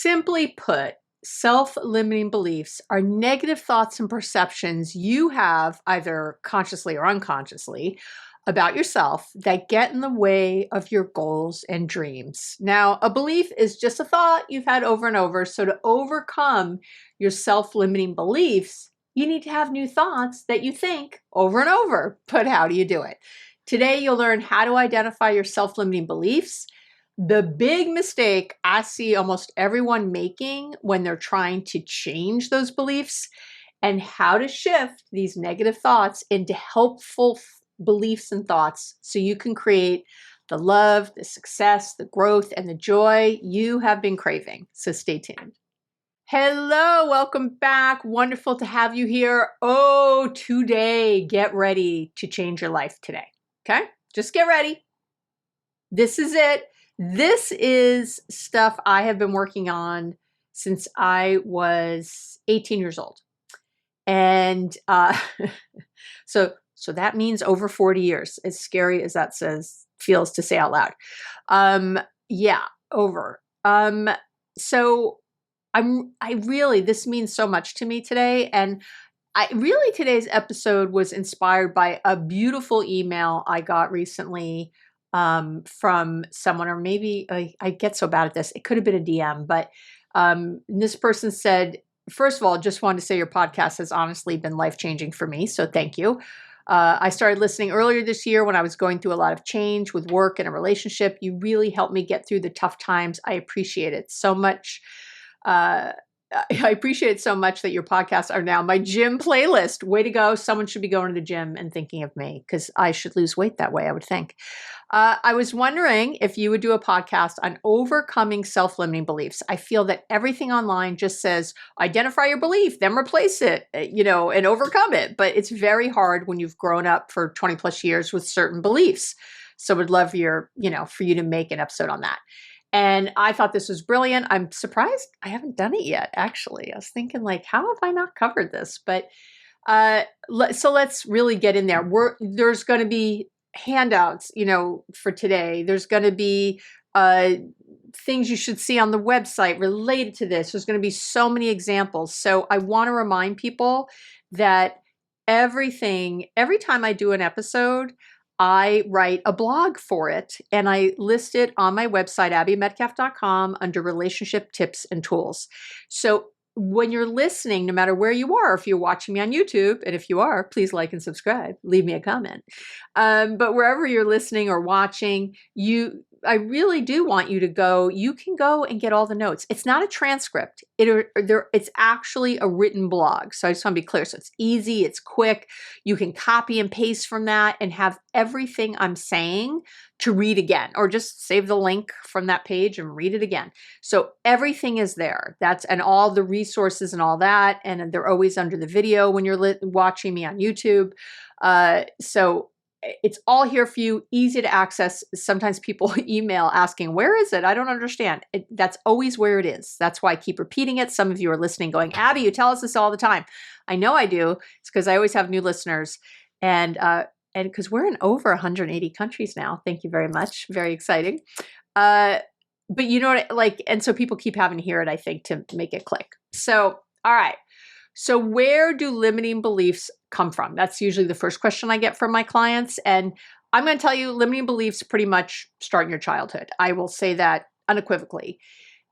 Simply put, self-limiting beliefs are negative thoughts and perceptions you have either consciously or unconsciously about yourself that get in the way of your goals and dreams. Now, a belief is just a thought you've had over and over. So to overcome your self-limiting beliefs, you need to have new thoughts that you think over and over. But how do you do it? Today, you'll learn how to identify your self-limiting beliefs. The big mistake I see almost everyone making when they're trying to change those beliefs, and how to shift these negative thoughts into helpful beliefs and thoughts so you can create the love, the success, the growth, and the joy you have been craving. So stay tuned. Hello, welcome back. Wonderful to have you here. Oh, today, get ready to change your life today. Okay? Just get ready. This is it. This is stuff I have been working on since I was 18 years old. And so that means over 40 years, as scary as that feels to say out loud. Yeah, over. So this means so much to me today. And today's episode was inspired by a beautiful email I got recently from someone, or maybe I get so bad at this. It could have been a DM, but this person said, first of all, just wanted to say your podcast has honestly been life-changing for me. So thank you. I started listening earlier this year when I was going through a lot of change with work and a relationship. You really helped me get through the tough times. I appreciate it so much. I appreciate so much that your podcasts are now my gym playlist. Way to go. Someone should be going to the gym and thinking of me, because I should lose weight that way, I would think. I was wondering if you would do a podcast on overcoming self-limiting beliefs. I feel that everything online just says, identify your belief, then replace it, and overcome it. But it's very hard when you've grown up for 20 plus years with certain beliefs. So would love for you to make an episode on that. And I thought this was brilliant. I'm surprised I haven't done it yet, actually. I was thinking, how have I not covered this? But so let's really get in there. There's going to be handouts, for today. There's going to be things you should see on the website related to this. There's going to be so many examples. So I want to remind people that every time I do an episode, I write a blog for it, and I list it on my website, abbymedcalf.com, under relationship tips and tools. So when you're listening, no matter where you are, if you're watching me on YouTube, and if you are, please like and subscribe, leave me a comment. But wherever you're listening or watching, I really do want you to go. You can go and get all the notes. It's not a transcript. It's actually a written blog. So I just want to be clear. So it's easy. It's quick. You can copy and paste from that and have everything I'm saying to read again, or just save the link from that page and read it again. So everything is there. And all the resources and all that. And they're always under the video when you're watching me on YouTube. So it's all here for you, easy to access. Sometimes people email asking, where is it? I don't understand. That's always where it is. That's why I keep repeating it. Some of you are listening going, Abby, you tell us this all the time. I know I do. It's because I always have new listeners. And because we're in over 180 countries now. Thank you very much. Very exciting. But you know what, and so people keep having to hear it, I think, to make it click. So, all right. So where do limiting beliefs come from? That's usually the first question I get from my clients. And I'm going to tell you, limiting beliefs pretty much start in your childhood. I will say that unequivocally.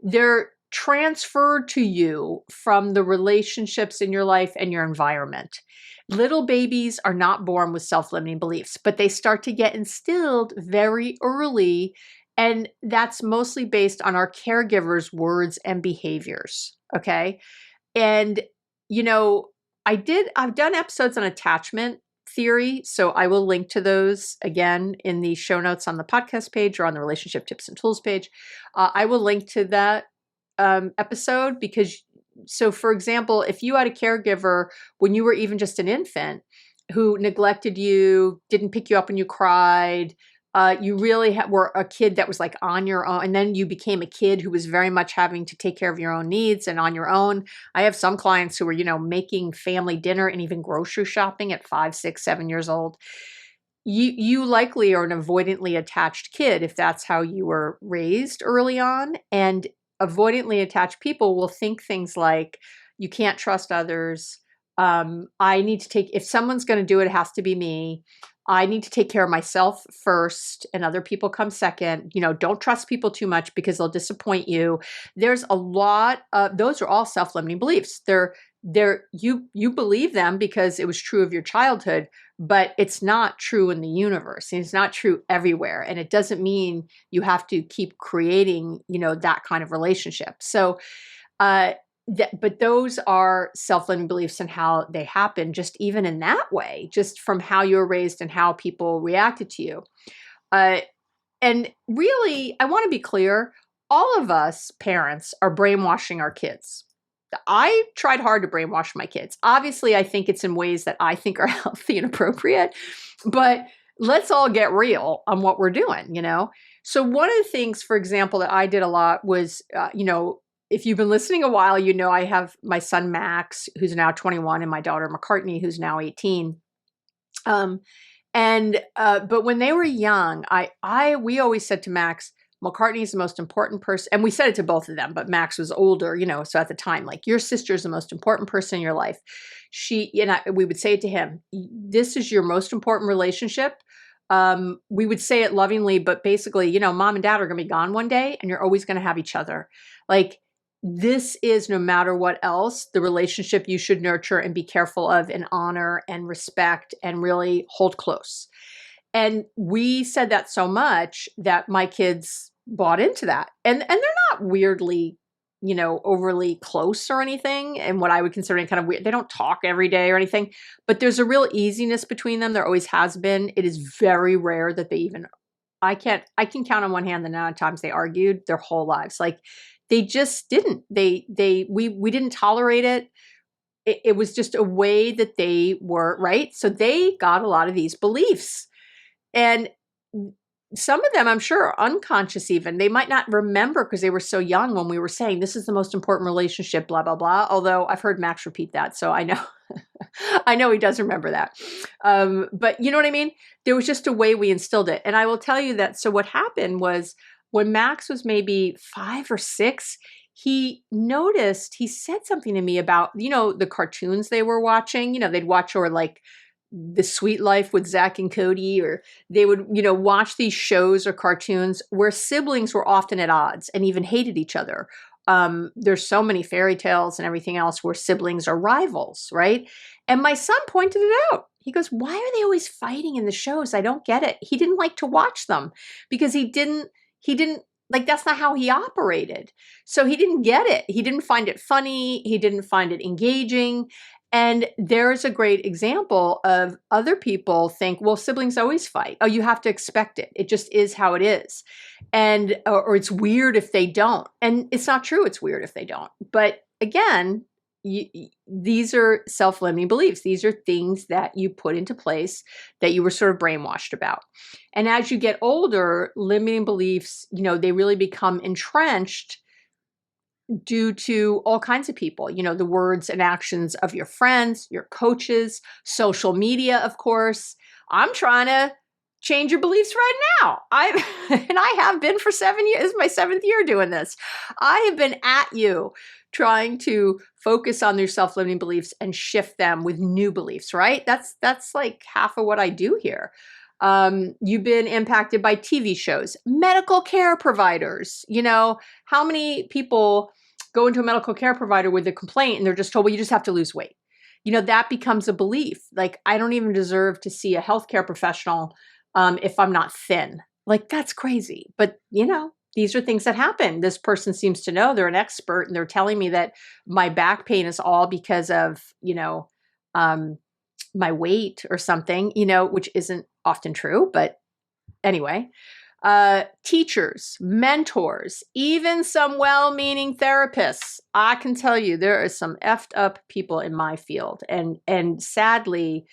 They're transferred to you from the relationships in your life and your environment. Little babies are not born with self-limiting beliefs, but they start to get instilled very early. And that's mostly based on our caregivers' words and behaviors. Okay. And I've done episodes on attachment theory, so I will link to those again in the show notes on the podcast page or on the relationship tips and tools page. I will link to that episode so for example, if you had a caregiver when you were even just an infant who neglected you, didn't pick you up when you cried, you really were a kid that was on your own, and then you became a kid who was very much having to take care of your own needs and on your own. I have some clients who were, making family dinner and even grocery shopping at 5, 6, 7 years old. You likely are an avoidantly attached kid if that's how you were raised early on. And avoidantly attached people will think things like, you can't trust others. I need to take, if someone's going to do it, it has to be me. I need to take care of myself first and other people come second. Don't trust people too much because they'll disappoint you. There's a lot of, those are all self-limiting beliefs. You believe them because it was true of your childhood, but it's not true in the universe. And it's not true everywhere. And it doesn't mean you have to keep creating, that kind of relationship. So, but those are self-limiting beliefs and how they happen, just even in that way, just from how you were raised and how people reacted to you. And really, I want to be clear, all of us parents are brainwashing our kids. I tried hard to brainwash my kids. Obviously, I think it's in ways that I think are healthy and appropriate, but let's all get real on what we're doing, So one of the things, for example, that I did a lot was, if you've been listening a while, I have my son, Max, who's now 21, and my daughter, McCartney, who's now 18. But when they were young, we always said to Max, McCartney is the most important person. And we said it to both of them, but Max was older, so at the time, like, your sister is the most important person in your life. We would say it to him, this is your most important relationship. We would say it lovingly, but basically, mom and dad are going to be gone one day and you're always going to have each other. Like, this is, no matter what else, the relationship you should nurture and be careful of and honor and respect and really hold close. And we said that so much that my kids bought into that. And they're not weirdly, overly close or anything, and what I would consider kind of weird. They don't talk every day or anything, but there's a real easiness between them. There always has been. It is very rare that they even, I can count on one hand the amount of times they argued their whole lives. Like, they just didn't. We didn't tolerate it. It was just a way that they were, right? So they got a lot of these beliefs. And some of them, I'm sure, are unconscious even. They might not remember because they were so young when we were saying, this is the most important relationship, blah, blah, blah. Although I've heard Max repeat that. So I know, I know he does remember that. But you know what I mean? There was just a way we instilled it. And I will tell you that, so what happened was, when Max was maybe 5 or 6, he said something to me about, the cartoons they were watching. They'd watch, or like The Sweet Life with Zach and Cody, or they would, watch these shows or cartoons where siblings were often at odds and even hated each other. There's so many fairy tales and everything else where siblings are rivals, right? And my son pointed it out. He goes, why are they always fighting in the shows? I don't get it. He didn't like to watch them because he didn't, like, that's not how he operated. So he didn't get it. He didn't find it funny. He didn't find it engaging. And there's a great example of other people think, well, siblings always fight. Oh, you have to expect it. It just is how it is. And, or it's weird if they don't. And it's not true. It's weird if they don't. But again, these are self-limiting beliefs. These are things that you put into place that you were sort of brainwashed about. And as you get older, limiting beliefs, they really become entrenched due to all kinds of people, the words and actions of your friends, your coaches, social media, of course. I'm trying to change your beliefs right now. And I have been for 7 years. This is my 7th year doing this. I have been at you trying to focus on their self-limiting beliefs and shift them with new beliefs, right? That's like half of what I do here. You've been impacted by TV shows, medical care providers. How many people go into a medical care provider with a complaint and they're just told, well, you just have to lose weight. That becomes a belief. Like, I don't even deserve to see a healthcare professional if I'm not thin. Like, that's crazy. But, these are things that happen. This person seems to know, they're an expert, and they're telling me that my back pain is all because of, my weight or something, which isn't often true. But anyway, teachers, mentors, even some well-meaning therapists. I can tell you there are some effed up people in my field. And sadly,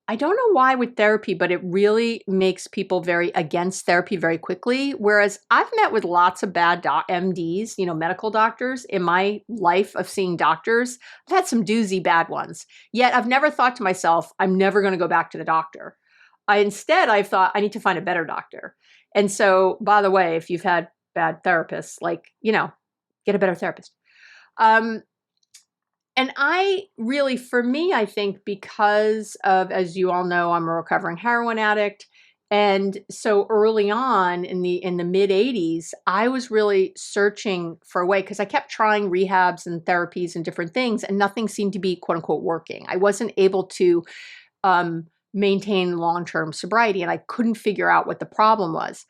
I don't know why with therapy, but it really makes people very against therapy very quickly. Whereas I've met with lots of bad MDs, medical doctors in my life of seeing doctors. I've had some doozy bad ones. Yet I've never thought to myself, I'm never going to go back to the doctor. Instead, I've thought I need to find a better doctor. And so, by the way, if you've had bad therapists, like, get a better therapist. Um, and I really, for me, I think because of, as you all know, I'm a recovering heroin addict. And so early on in the mid 80s, I was really searching for a way because I kept trying rehabs and therapies and different things, and nothing seemed to be quote unquote working. I wasn't able to maintain long-term sobriety, and I couldn't figure out what the problem was.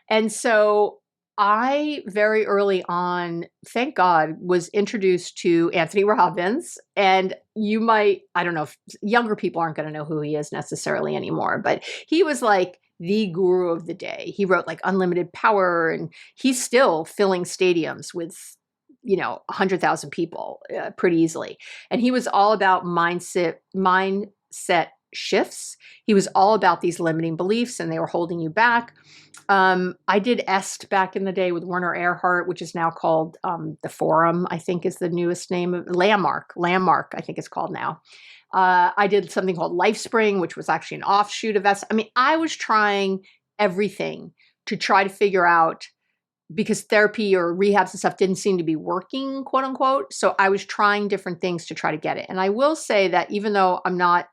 And so I very early on, thank God, was introduced to Anthony Robbins. And you might, I don't know if younger people aren't going to know who he is necessarily anymore, but he was like the guru of the day. He wrote like Unlimited Power, and he's still filling stadiums with 100,000 people pretty easily. And he was all about mindset shifts. He was all about these limiting beliefs, and they were holding you back. I did EST back in the day with Werner Erhard, which is now called the Forum, I think is the newest name of Landmark, I think it's called now. I did something called LifeSpring, which was actually an offshoot of EST. I mean, I was trying everything to try to figure out, because therapy or rehabs and stuff didn't seem to be working, quote unquote. So I was trying different things to try to get it. And I will say that even though I'm not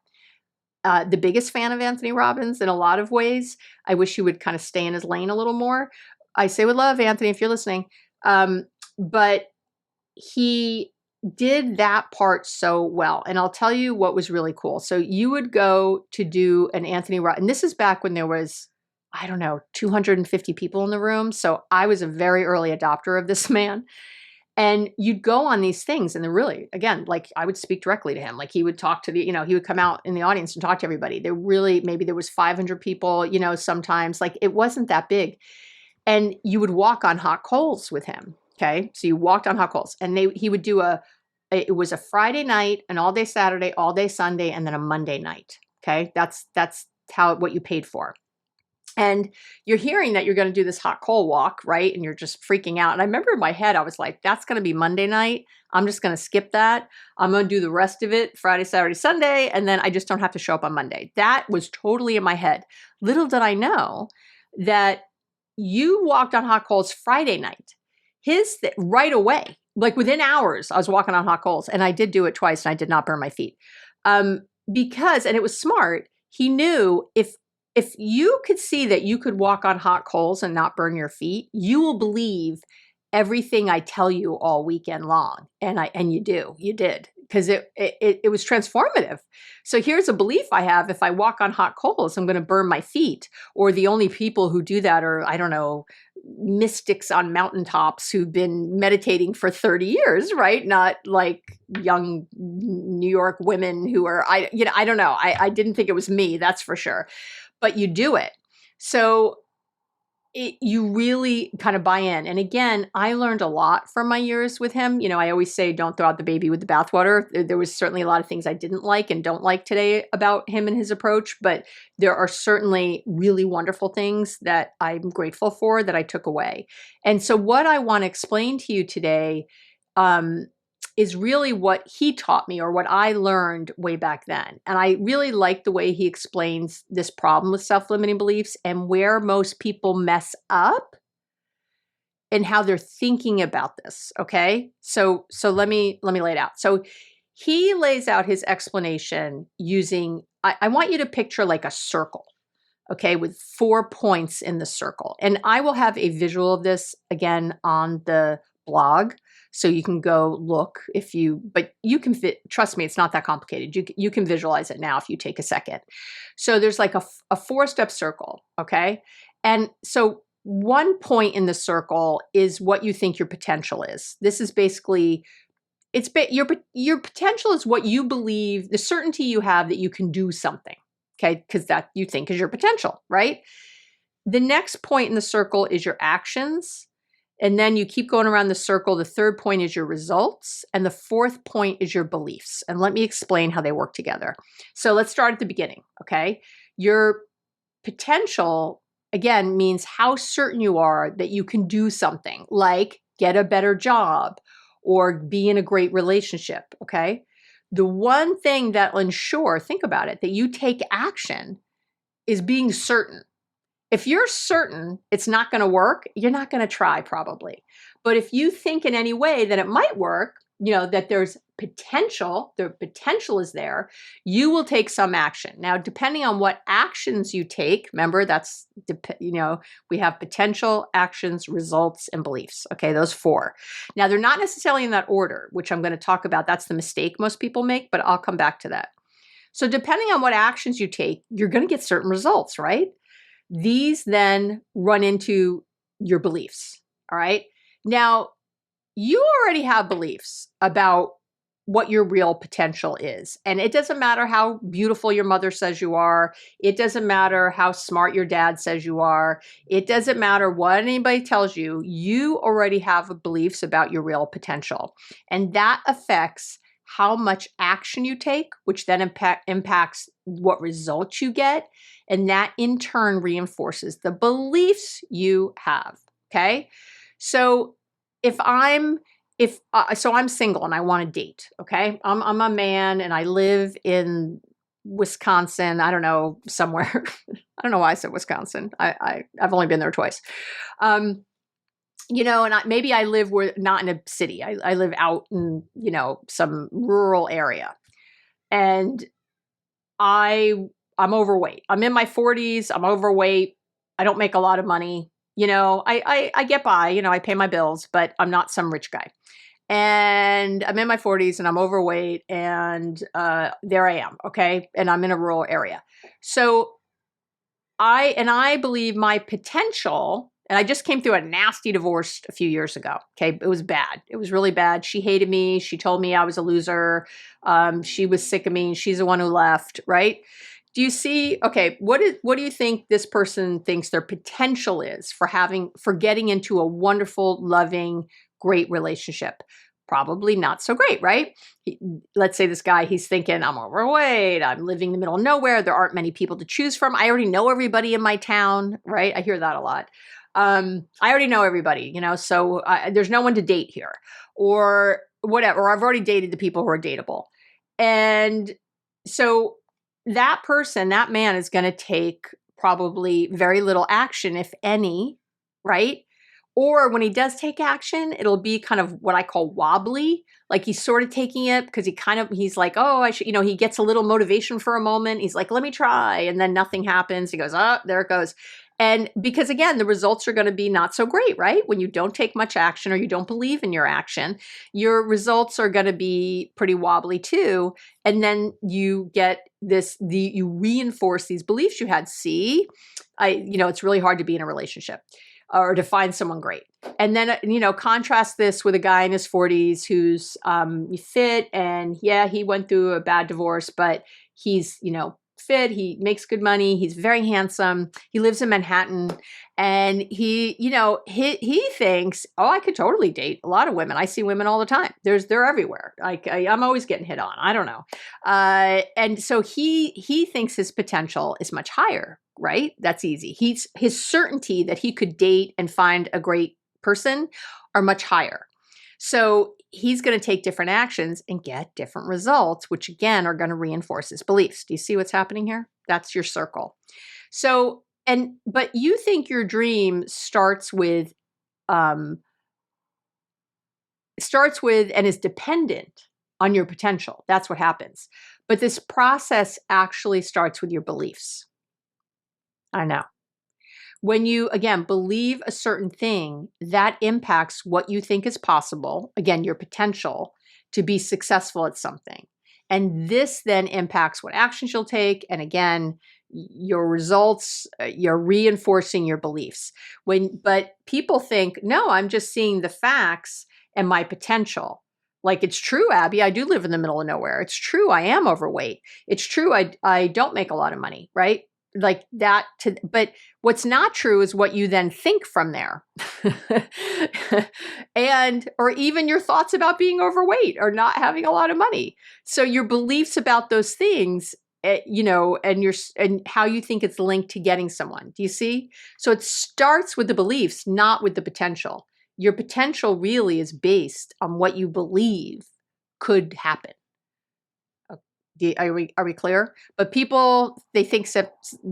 the biggest fan of Anthony Robbins in a lot of ways, I wish he would kind of stay in his lane a little more. I say with love, Anthony, if you're listening. But he did that part so well. And I'll tell you what was really cool. So you would go to do an Anthony Robbins, and this is back when there was, I don't know, 250 people in the room. So I was a very early adopter of this man. And you'd go on these things, and they're really, again, like I would speak directly to him. Like he would talk to he would come out in the audience and talk to everybody. There really, maybe there was 500 people, sometimes, like it wasn't that big. And you would walk on hot coals with him. Okay. So you walked on hot coals, and he would do it was a Friday night, an all day Saturday, all day Sunday, and then a Monday night. Okay. That's what you paid for. And you're hearing that you're going to do this hot coal walk, right? And you're just freaking out. And I remember in my head, I was like, that's going to be Monday night. I'm just going to skip that. I'm going to do the rest of it Friday, Saturday, Sunday. And then I just don't have to show up on Monday. That was totally in my head. Little did I know that you walked on hot coals Friday night. Right away, like within hours, I was walking on hot coals. And I did do it twice, and I did not burn my feet. Because, and it was smart, he knew if you could see that you could walk on hot coals and not burn your feet, you will believe everything I tell you all weekend long. And you did, because it was transformative. So here's a belief I have: if I walk on hot coals, I'm going to burn my feet. Or the only people who do that are, I don't know, mystics on mountaintops who've been meditating for 30 years, right? Not like young New York women who are, I don't know. I didn't think it was me, that's for sure. But you do it. So you really kind of buy in. And again, I learned a lot from my years with him. I always say, don't throw out the baby with the bathwater. There was certainly a lot of things I didn't like and don't like today about him and his approach, but there are certainly really wonderful things that I'm grateful for that I took away. And so what I want to explain to you today, is really what he taught me, or what I learned way back then. And I really like the way he explains this problem with self-limiting beliefs and where most people mess up and how they're thinking about this. Okay. So let me lay it out. So he lays out his explanation using, I want you to picture like a circle. Okay, with 4 points in the circle. And I will have a visual of this again on the blog. So you can go look but you can trust me, it's not that complicated. You can visualize it now if you take a second. So there's like a 4-step circle, okay? And so one point in the circle is what you think your potential is. This is basically, your potential is what you believe, the certainty you have that you can do something, okay? Because that you think is your potential, right? The next point in the circle is your actions. And then you keep going around the circle. The 3rd point is your results. And the 4th point is your beliefs. And let me explain how they work together. So let's start at the beginning, okay? Your potential, again, means how certain you are that you can do something, like get a better job or be in a great relationship, okay? The one thing that will ensure, think about it, that you take action is being certain. If you're certain it's not going to work, you're not going to try probably. But if you think in any way that it might work, that there's potential, the potential is there, you will take some action. Now, depending on what actions you take, remember we have potential, actions, results, and beliefs. Okay, those 4. Now, they're not necessarily in that order, which I'm going to talk about. That's the mistake most people make, but I'll come back to that. So depending on what actions you take, you're going to get certain results, right? These then run into your beliefs. All right. Now, you already have beliefs about what your real potential is. And it doesn't matter how beautiful your mother says you are. It doesn't matter how smart your dad says you are. It doesn't matter what anybody tells you. You already have beliefs about your real potential. And that affects how much action you take, which then impacts what results you get. And that in turn reinforces the beliefs you have. Okay. So I'm single and I want to date. Okay. I'm a man and I live in Wisconsin. I don't know, somewhere. I don't know why I said Wisconsin. I've only been there twice. Maybe I live not in a city. I live out in, some rural area. And I'm overweight. I'm in my 40s. I'm overweight. I don't make a lot of money. I get by, I pay my bills, but I'm not some rich guy. And I'm in my 40s and I'm overweight and there I am. Okay. And I'm in a rural area. So I believe my potential, and I just came through a nasty divorce a few years ago. Okay. It was bad. It was really bad. She hated me. She told me I was a loser. She was sick of me. She's the one who left. Right. Do you see, okay, what do you think this person thinks their potential is for getting into a wonderful, loving, great relationship? Probably not so great, right? Let's say this guy, he's thinking, I'm overweight, I'm living in the middle of nowhere, there aren't many people to choose from, I already know everybody in my town, right? I hear that a lot. I already know everybody, so there's no one to date here, or whatever, or I've already dated the people who are dateable. And so that person, that man is going to take probably very little action, if any, right? Or when he does take action, it'll be kind of what I call wobbly. Like he's sort of taking it because he's like, oh, I should, he gets a little motivation for a moment. He's like, let me try. And then nothing happens. He goes, oh, there it goes. And because again, the results are going to be not so great, right? When you don't take much action or you don't believe in your action, your results are going to be pretty wobbly too. And then you get you reinforce these beliefs you had. See, it's really hard to be in a relationship or to find someone great. And then, contrast this with a guy in his 40s who's fit and yeah, he went through a bad divorce, but he's, fit, he makes good money, he's very handsome, he lives in Manhattan, and he thinks, oh, I could totally date a lot of women. I see women all the time. They're everywhere. I'm always getting hit on. I don't know. And so he thinks his potential is much higher, right? That's easy. His certainty that he could date and find a great person are much higher. So he's going to take different actions and get different results, which again are going to reinforce his beliefs. Do you see what's happening here? That's your circle. So, but you think your dream starts with and is dependent on your potential. That's what happens. But this process actually starts with your beliefs. I know. When you, again, believe a certain thing, that impacts what you think is possible, again, your potential to be successful at something. And this then impacts what actions you'll take. And again, your results, you're reinforcing your beliefs. But people think, no, I'm just seeing the facts and my potential. Like, it's true, Abby, I do live in the middle of nowhere. It's true, I am overweight. It's true, I don't make a lot of money, right? Like that, but what's not true is what you then think from there. Or even your thoughts about being overweight or not having a lot of money. So your beliefs about those things, and how you think it's linked to getting someone. Do you see? So it starts with the beliefs, not with the potential. Your potential really is based on what you believe could happen. Are we clear? But people, they think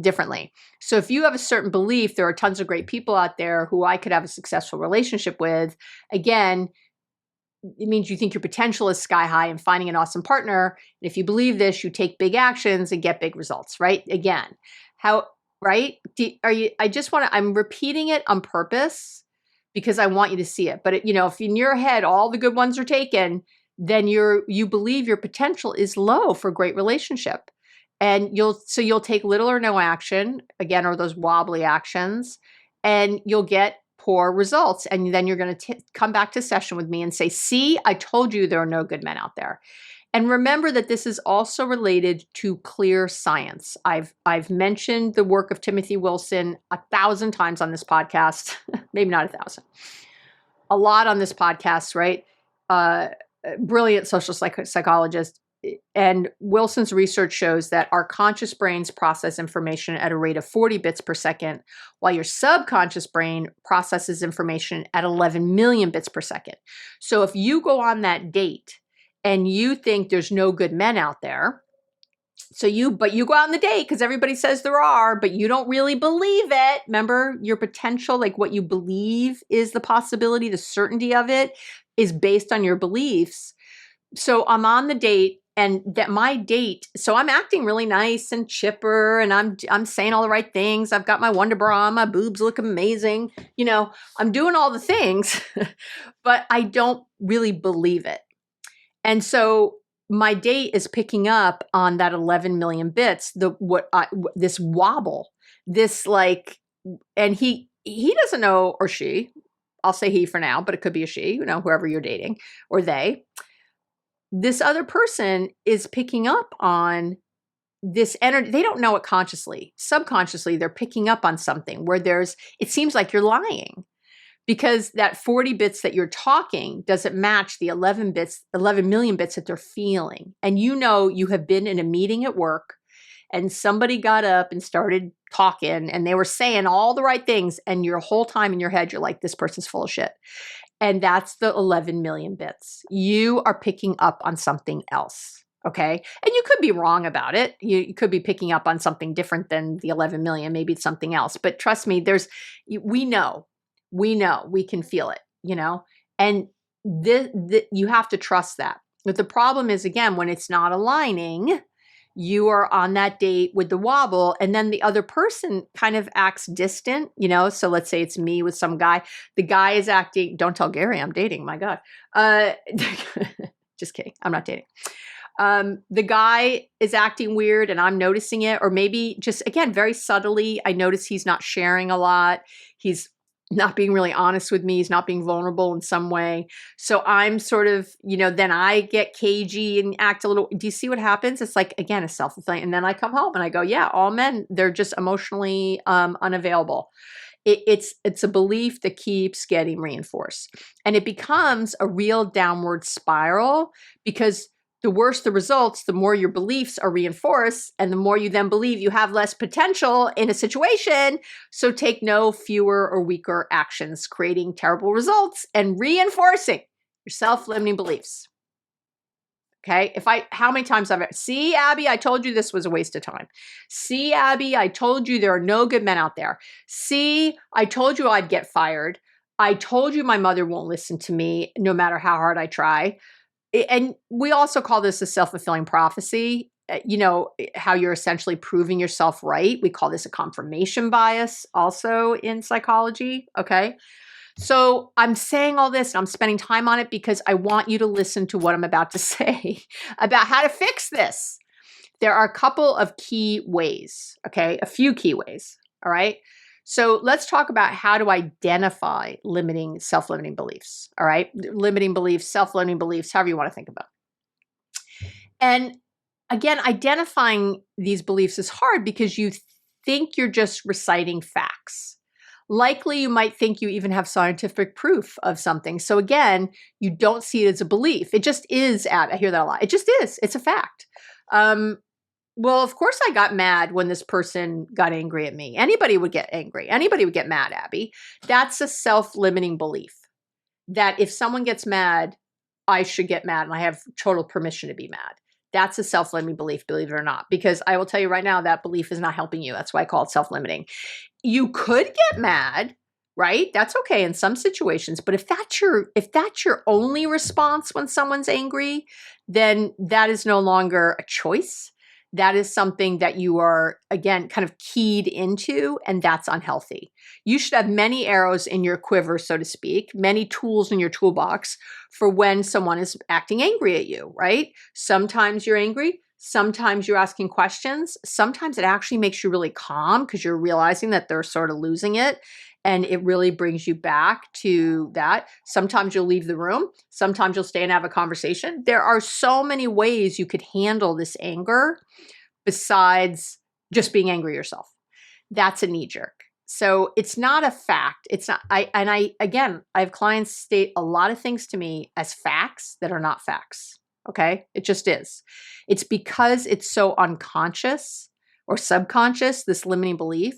differently. So if you have a certain belief, there are tons of great people out there who I could have a successful relationship with. Again, it means you think your potential is sky high and finding an awesome partner. And if you believe this, you take big actions and get big results, right? Again, how, right? I'm repeating it on purpose because I want you to see it. But if in your head, all the good ones are taken, then you believe your potential is low for a great relationship. And you'll take little or no action, again, or those wobbly actions, and you'll get poor results. And then you're going to come back to session with me and say, see, I told you there are no good men out there. And remember that this is also related to clear science. I've mentioned the work of Timothy Wilson 1,000 times on this podcast, maybe not 1,000, a lot on this podcast, right? Brilliant social psychologist. And Wilson's research shows that our conscious brains process information at a rate of 40 bits per second, while your subconscious brain processes information at 11 million bits per second. So if you go on that date and you think there's no good men out there, but you go out on the date because everybody says there are, but you don't really believe it. Remember, your potential, like what you believe is the possibility, the certainty of it is based on your beliefs. So I'm on the date, and that my date, so I'm acting really nice and chipper, and I'm saying all the right things. I've got my Wonder Bra on, my boobs look amazing. I'm doing all the things, but I don't really believe it. And so my date is picking up on that 11 million bits, this wobble, this like, and he doesn't know, or she, I'll say he for now, but it could be a she, whoever you're dating, or they. This other person is picking up on this energy. They don't know it consciously. Subconsciously, they're picking up on something where it seems like you're lying because that 40 bits that you're talking doesn't match the 11 million bits that they're feeling. And you have been in a meeting at work and somebody got up and started talking and they were saying all the right things. And your whole time in your head, you're like, this person's full of shit. And that's the 11 million bits. You are picking up on something else, okay? And you could be wrong about it. You could be picking up on something different than the 11 million. Maybe it's something else. But trust me, we know, we can feel it, And you have to trust that. But the problem is, again, when it's not aligning, you are on that date with the wobble, and then the other person kind of acts distant, So let's say it's me with some guy. The guy is acting, don't tell Gary I'm dating, my God. Just kidding. I'm not dating. The guy is acting weird and I'm noticing it, or maybe just, again, very subtly, I notice he's not sharing a lot. He's not being really honest with me. He's not being vulnerable in some way. So I'm sort of, then I get cagey and act a little, do you see what happens? It's like, again, a self-fulfilling. And then I come home and I go, yeah, all men, they're just emotionally unavailable. It's a belief that keeps getting reinforced. And it becomes a real downward spiral because the worse the results, the more your beliefs are reinforced, and the more you then believe you have less potential in a situation. So take no fewer or weaker actions, creating terrible results and reinforcing your self-limiting beliefs. Okay. How many times see, Abby, I told you this was a waste of time. See, Abby, I told you there are no good men out there. See, I told you I'd get fired. I told you my mother won't listen to me no matter how hard I try. And we also call this a self-fulfilling prophecy, how you're essentially proving yourself right. We call this a confirmation bias also in psychology, okay? So I'm saying all this and I'm spending time on it because I want you to listen to what I'm about to say about how to fix this. There are a couple of key ways, okay? A few key ways, all right? So let's talk about how to identify self-limiting beliefs, all right? Limiting beliefs, self-limiting beliefs, however you want to think about it. And again, identifying these beliefs is hard because you think you're just reciting facts. Likely, you might think you even have scientific proof of something. So again, you don't see it as a belief. It just is, I hear that a lot. It just is. It's a fact. Well, of course I got mad when this person got angry at me. Anybody would get angry. Anybody would get mad, Abby. That's a self-limiting belief that if someone gets mad, I should get mad and I have total permission to be mad. That's a self-limiting belief, believe it or not, because I will tell you right now, that belief is not helping you. That's why I call it self-limiting. You could get mad, right? That's okay in some situations, but if that's your only response when someone's angry, then that is no longer a choice. That is something that you are, again, kind of keyed into, and that's unhealthy. You should have many arrows in your quiver, so to speak, many tools in your toolbox for when someone is acting angry at you, right? Sometimes you're angry. Sometimes you're asking questions. Sometimes it actually makes you really calm because you're realizing that they're sort of losing it. And it really brings you back to that. Sometimes you'll leave the room. Sometimes you'll stay and have a conversation. There are so many ways you could handle this anger besides just being angry yourself. That's a knee jerk. So it's not a fact. It's not, I have clients state a lot of things to me as facts that are not facts. Okay. It just is. It's because it's so unconscious or subconscious, this limiting belief.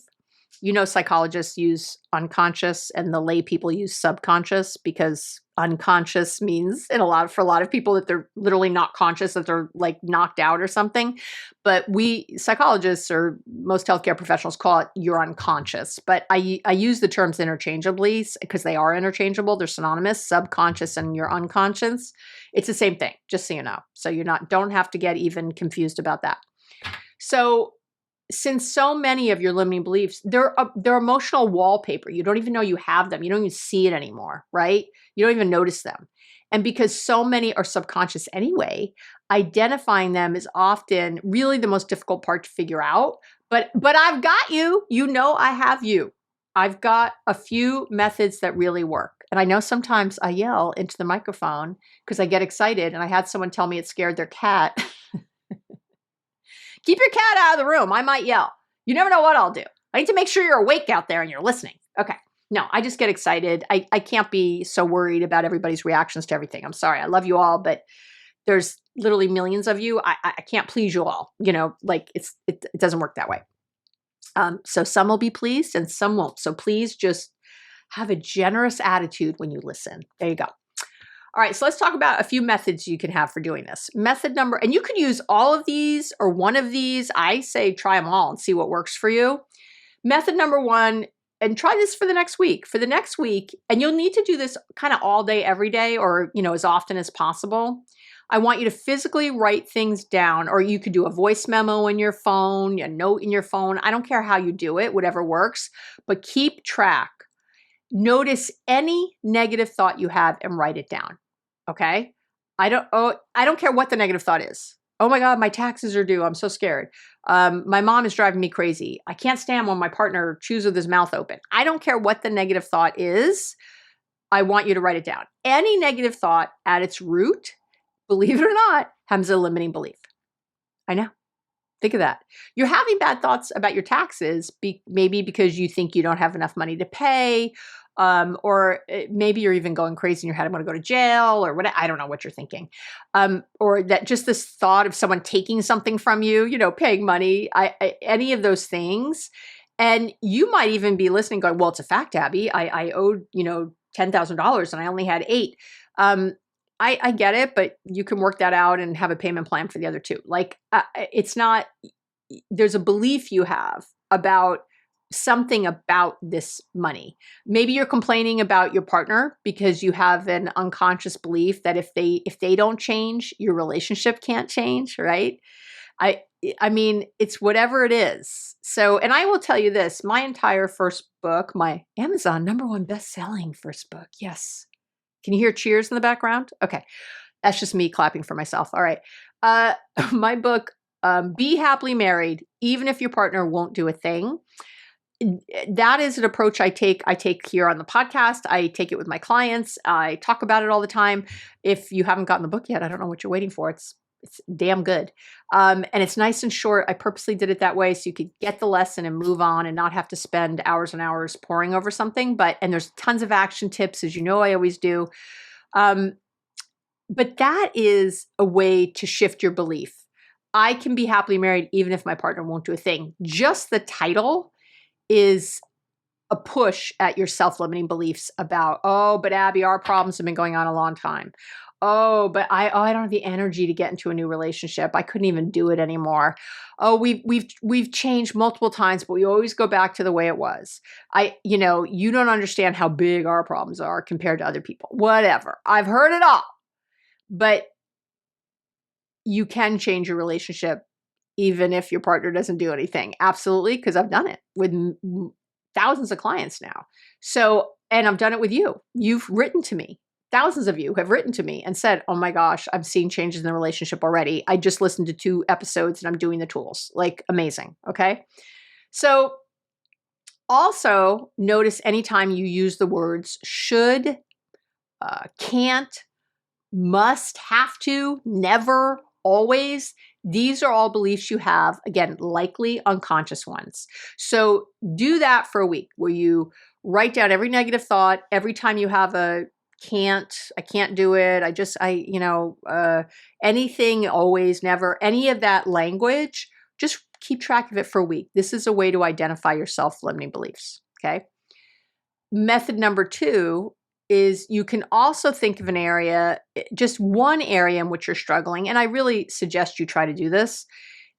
Psychologists use unconscious and the lay people use subconscious because unconscious means for a lot of people that they're literally not conscious, that they're like knocked out or something. But we psychologists or most healthcare professionals call it you're unconscious. But I use the terms interchangeably because they are interchangeable. They're synonymous, subconscious and your unconscious. It's the same thing, just so you know. So don't have to get even confused about that. So since so many of your limiting beliefs, they're emotional wallpaper. You don't even know you have them. You don't even see it anymore, right? You don't even notice them. And because so many are subconscious anyway, identifying them is often really the most difficult part to figure out. But I've got you. I have you. I've got a few methods that really work. And I know sometimes I yell into the microphone because I get excited. And I had someone tell me it scared their cat. Keep your cat out of the room. I might yell. You never know what I'll do. I need to make sure you're awake out there and you're listening. Okay. No, I just get excited. I can't be so worried about everybody's reactions to everything. I'm sorry. I love you all, but there's literally millions of you. I can't please you all. It doesn't work that way. So some will be pleased and some won't. So please just have a generous attitude when you listen. There you go. All right, so let's talk about a few methods you can have for doing this. And you can use all of these or one of these. I say try them all and see what works for you. Method number one, and try this for the next week. For the next week, and you'll need to do this kind of all day, every day, or as often as possible. I want you to physically write things down, or you could do a voice memo in your phone, a note in your phone. I don't care how you do it, whatever works, but keep track. Notice any negative thought you have and write it down. Okay. I don't care what the negative thought is. Oh my God, my taxes are due. I'm so scared. My mom is driving me crazy. I can't stand when my partner chews with his mouth open. I don't care what the negative thought is. I want you to write it down. Any negative thought at its root, believe it or not, has a limiting belief. I know. Think of that. You're having bad thoughts about your taxes, maybe because you think you don't have enough money to pay, or maybe you're even going crazy in your head. I'm going to go to jail or what. I don't know what you're thinking. Or that just this thought of someone taking something from you, paying money, any of those things. And you might even be listening going, well, it's a fact, Abby. I owed, $10,000 and I only had $8,000. I get it, but you can work that out and have a payment plan for the other two. It's not, there's a belief you have about something about this money. Maybe you're complaining about your partner because you have an unconscious belief that if they don't change, your relationship can't change, right? I mean, it's whatever it is. So, and I will tell you this, my entire first book, my Amazon #1 best-selling first book. Yes. Can you hear cheers in the background? Okay. That's just me clapping for myself. All right. My book, Be Happily Married, Even If Your Partner Won't Do a Thing. That is an approach I take. I take here on the podcast. I take it with my clients. I talk about it all the time. If you haven't gotten the book yet, I don't know what you're waiting for. It's damn good. And it's nice and short. I purposely did it that way so you could get the lesson and move on and not have to spend hours and hours poring over something. And there's tons of action tips, as you know I always do. But that is a way to shift your belief. I can be happily married even if my partner won't do a thing. Just the title is a push at your self-limiting beliefs about, oh, but Abby, our problems have been going on a long time. Oh, but I don't have the energy to get into a new relationship. I couldn't even do it anymore. Oh, we've changed multiple times, but we always go back to the way it was. You don't understand how big our problems are compared to other people. Whatever. I've heard it all. But you can change your relationship even if your partner doesn't do anything. Absolutely, because I've done it with thousands of clients now. So, and I've done it with you. You've written to me. Thousands of you have written to me and said, oh my gosh, I'm seeing changes in the relationship already. I just listened to 2 episodes and I'm doing the tools. Like, amazing. Okay. So also notice anytime you use the words should, can't, must, have to, never, always. These are all beliefs you have, again, likely unconscious ones. So do that for a week where you write down every negative thought, every time you have a I can't do it. Anything, always, never, any of that language, just keep track of it for a week. This is a way to identify your self-limiting beliefs. Okay. Method number 2 is you can also think of an area, just one area in which you're struggling. And I really suggest you try to do this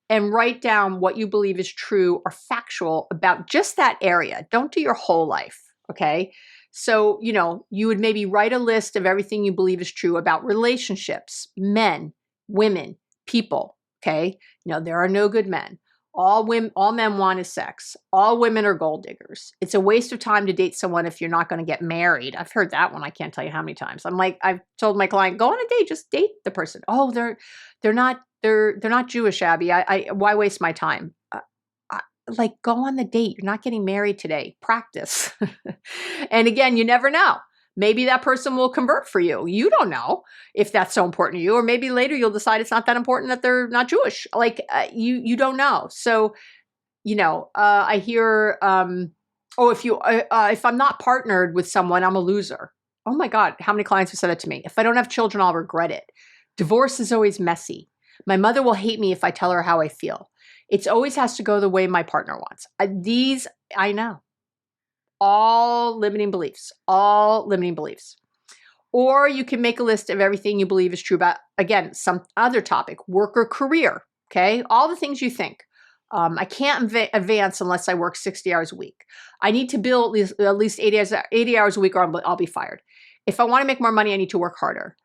and write down what you believe is true or factual about just that area. Don't do your whole life. Okay. So, you would maybe write a list of everything you believe is true about relationships, men, women, people. Okay. There are no good men. All men want is sex. All women are gold diggers. It's a waste of time to date someone if you're not going to get married. I've heard that one. I can't tell you how many times. I've told my client, go on a date, just date the person. Oh, they're not Jewish, Abby. Why waste my time? Go on the date. You're not getting married today. Practice. And again, you never know. Maybe that person will convert for you. You don't know if that's so important to you. Or maybe later you'll decide it's not that important that they're not Jewish. You don't know. So, I hear, if I'm not partnered with someone, I'm a loser. Oh my God. How many clients have said that to me? If I don't have children, I'll regret it. Divorce is always messy. My mother will hate me if I tell her how I feel. It always has to go the way my partner wants. These, I know. All limiting beliefs. Or you can make a list of everything you believe is true about, again, some other topic, work or career. Okay. All the things you think. I can't advance unless I work 60 hours a week. I need to bill at least 80 hours a week or I'll be fired. If I want to make more money, I need to work harder.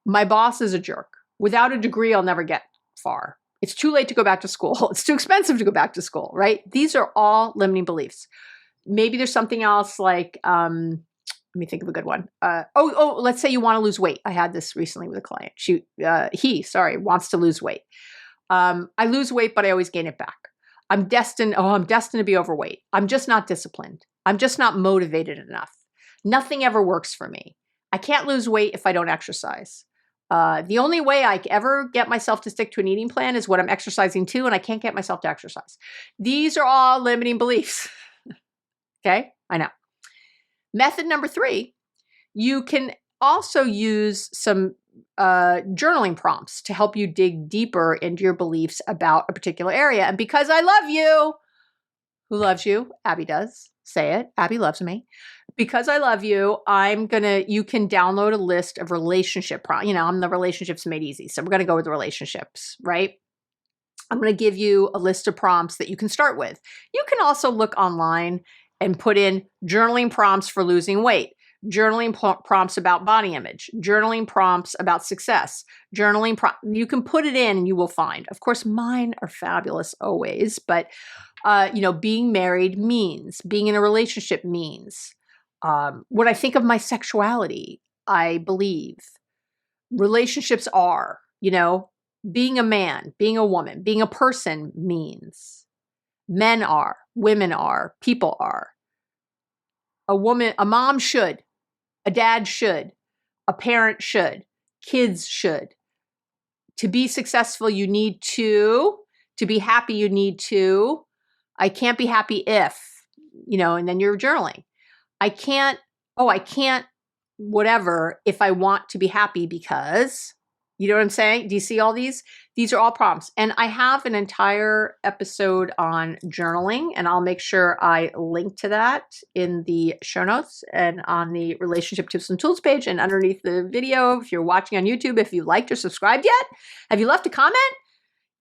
My boss is a jerk. Without a degree, I'll never get far. It's too late to go back to school. It's too expensive to go back to school, right? These are all limiting beliefs. Maybe there's something else like, let me think of a good one. Let's say you want to lose weight. I had this recently with a client. He wants to lose weight. I lose weight, but I always gain it back. I'm destined to be overweight. I'm just not disciplined. I'm just not motivated enough. Nothing ever works for me. I can't lose weight if I don't exercise. The only way I ever get myself to stick to an eating plan is when I'm exercising too, and I can't get myself to exercise. These are all limiting beliefs. Okay, I know. Method number 3, you can also use some journaling prompts to help you dig deeper into your beliefs about a particular area. And because I love you, who loves you? Abby does. Say it. Abby loves me. Because I love you, you can download a list of relationship prompts. I'm the relationships made easy. So we're going to go with the relationships, right? I'm going to give you a list of prompts that you can start with. You can also look online and put in journaling prompts for losing weight, journaling prompts about body image, journaling prompts about success, you can put it in and you will find. Of course, mine are fabulous always, but being married means, being in a relationship means, when I think of my sexuality, I believe relationships are, being a man, being a woman, being a person means. Men are, women are, people are. A mom should, a dad should, a parent should, kids should. To be successful, you need to be happy, you need to. I can't be happy if, and then you're journaling. I can't, whatever, if I want to be happy because, You know what I'm saying? Do you see all these? These are all prompts. And I have an entire episode on journaling, and I'll make sure I link to that in the show notes and on the relationship tips and tools page and underneath the video. If you're watching on YouTube, if you liked or subscribed yet, have you left a comment?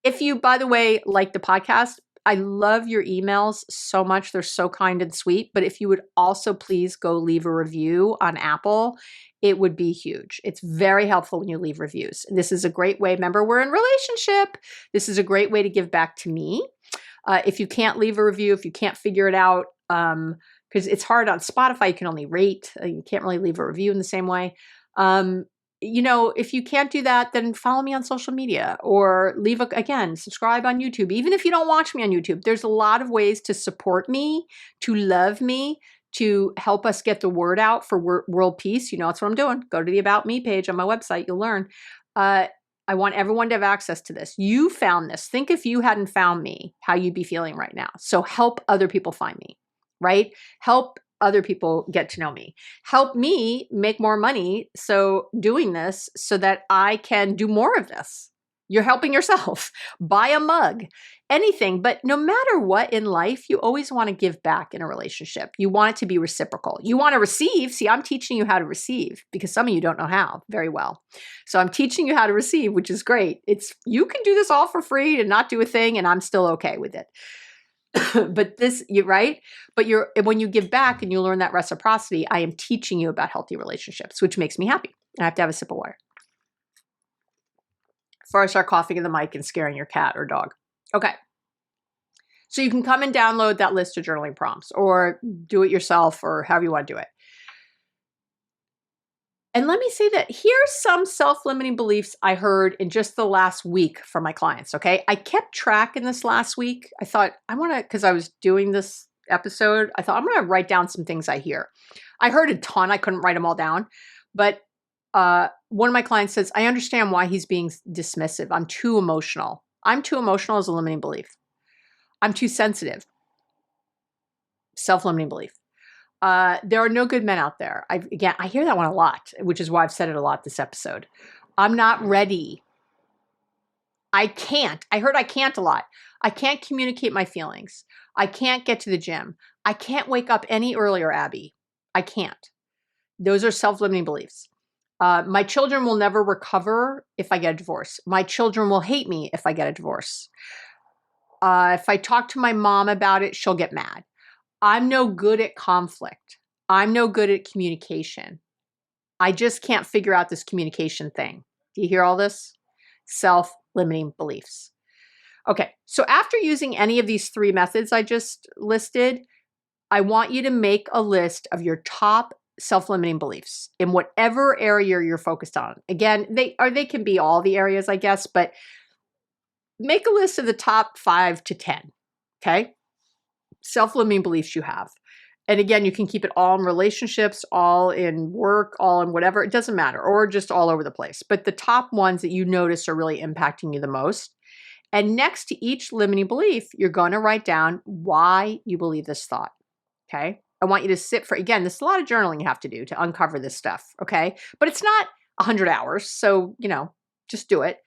If you, by the way, like the podcast, I love your emails so much. They're so kind and sweet. But if you would also please go leave a review on Apple, it would be huge. It's very helpful when you leave reviews. This is a great way. Remember, we're in relationship. This is a great way to give back to me. If you can't leave a review, if you can't figure it out, because it's hard on Spotify, you can only rate. You can't really leave a review in the same way. If you can't do that, then follow me on social media or subscribe on YouTube. Even if you don't watch me on YouTube, there's a lot of ways to support me, to love me, to help us get the word out for world peace. That's what I'm doing. Go to the About Me page on my website. You'll learn. I want everyone to have access to this. You found this. Think if you hadn't found me, how you'd be feeling right now. So help other people find me, right? Help other people get to know me. Help me make more money. So doing this so that I can do more of this. You're helping yourself. Buy a mug, anything. But no matter what in life, you always want to give back in a relationship. You want it to be reciprocal. You want to receive. See, I'm teaching you how to receive because some of you don't know how very well. So I'm teaching you how to receive, which is great. You can do this all for free and not do a thing, and I'm still okay with it. But when you give back and you learn that reciprocity, I am teaching you about healthy relationships, which makes me happy. I have to have a sip of water before I start coughing in the mic and scaring your cat or dog. Okay. So you can come and download that list of journaling prompts or do it yourself or however you want to do it. And let me say that here's some self-limiting beliefs I heard in just the last week from my clients, okay? I kept track in this last week. I thought, because I was doing this episode, I thought I'm going to write down some things I hear. I heard a ton. I couldn't write them all down. But one of my clients says, I understand why he's being dismissive. I'm too emotional. I'm too emotional is a limiting belief. I'm too sensitive. Self-limiting belief. There are no good men out there. I hear that one a lot, which is why I've said it a lot this episode. I'm not ready. I can't. I heard I can't a lot. I can't communicate my feelings. I can't get to the gym. I can't wake up any earlier, Abby. I can't. Those are self-limiting beliefs. My children will never recover if I get a divorce. My children will hate me if I get a divorce. If I talk to my mom about it, she'll get mad. I'm no good at conflict. I'm no good at communication. I just can't figure out this communication thing. Do you hear all this? Self-limiting beliefs. Okay, so after using any of these 3 methods I just listed, I want you to make a list of your top self-limiting beliefs in whatever area you're focused on. Again, they can be all the areas, I guess, but make a list of the top 5 to 10, okay? Self-limiting beliefs you have. And again, you can keep it all in relationships, all in work, all in whatever. It doesn't matter, or just all over the place. But the top ones that you notice are really impacting you the most. And next to each limiting belief, you're going to write down why you believe this thought, okay? I want you to sit for, again, there's a lot of journaling you have to do to uncover this stuff, okay? But it's not 100 hours, so, just do it.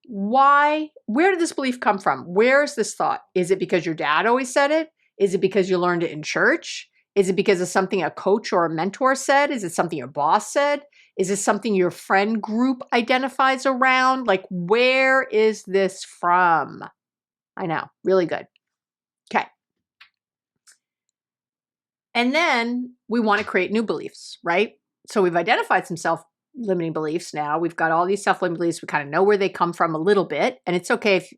Why? Where did this belief come from? Where is this thought? Is it because your dad always said it? Is it because you learned it in church? Is it because of something a coach or a mentor said? Is it something your boss said? Is it something your friend group identifies around? Like, where is this from? I know, really good. Okay. And then we want to create new beliefs, right? So we've identified some self-limiting beliefs now. We've got all these self-limiting beliefs. We kind of know where they come from a little bit. And it's okay if,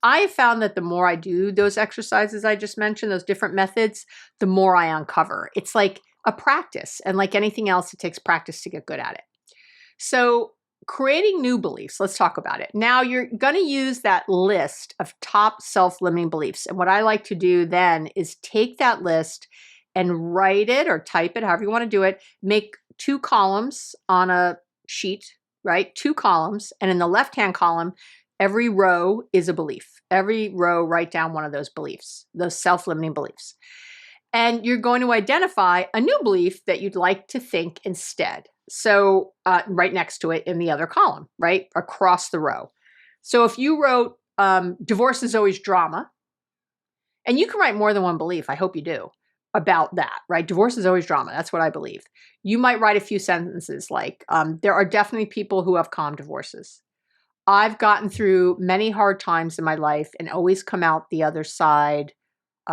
I found that the more I do those exercises I just mentioned, those different methods, the more I uncover. It's like a practice. And like anything else, it takes practice to get good at it. So creating new beliefs, let's talk about it. Now you're going to use that list of top self-limiting beliefs. And what I like to do then is take that list and write it or type it, however you want to do it, make 2 columns on a sheet, right? 2 columns. And in the left-hand column, every row is a belief. Every row, write down one of those beliefs, those self-limiting beliefs. And you're going to identify a new belief that you'd like to think instead. So right next to it in the other column, right across the row. So if you wrote divorce is always drama, and you can write more than one belief, I hope you do, about that, right? Divorce is always drama. That's what I believe. You might write a few sentences like, there are definitely people who have calm divorces. I've gotten through many hard times in my life and always come out the other side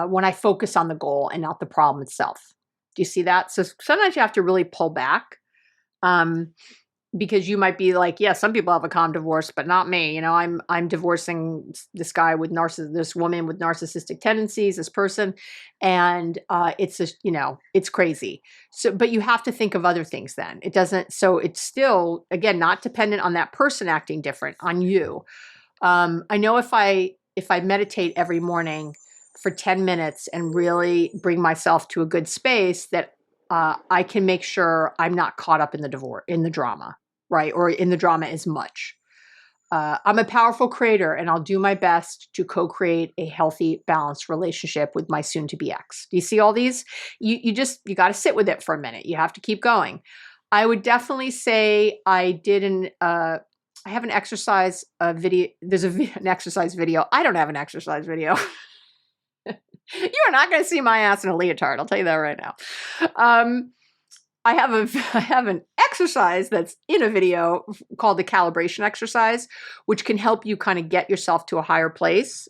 when I focus on the goal and not the problem itself. Do you see that? So sometimes you have to really pull back. Because you might be like, yeah, some people have a calm divorce, but not me. I'm divorcing this guy with this woman with narcissistic tendencies, this person, and it's crazy. So, but you have to think of other things. Then it doesn't. So it's still, again, not dependent on that person acting different on you. I know if I meditate every morning for 10 minutes and really bring myself to a good space, that I can make sure I'm not caught up in the drama, right? Or in the drama as much. I'm a powerful creator and I'll do my best to co-create a healthy, balanced relationship with my soon-to-be ex. Do you see all these? You got to sit with it for a minute. You have to keep going. I would definitely say I have an exercise video. There's an exercise video. I don't have an exercise video. You are not going to see my ass in a leotard. I'll tell you that right now. I have an exercise that's in a video called the calibration exercise, which can help you kind of get yourself to a higher place,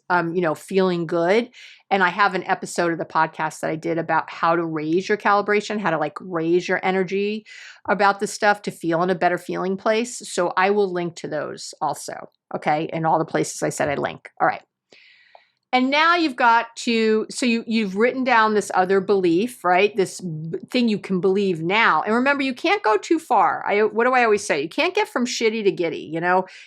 feeling good. And I have an episode of the podcast that I did about how to raise your calibration, how to like raise your energy about this stuff to feel in a better feeling place. So I will link to those also. Okay. And all the places I said I link. All right. And now you've got to, so you've written down this other belief, right? This thing you can believe now. And remember, you can't go too far. What do I always say? You can't get from shitty to giddy,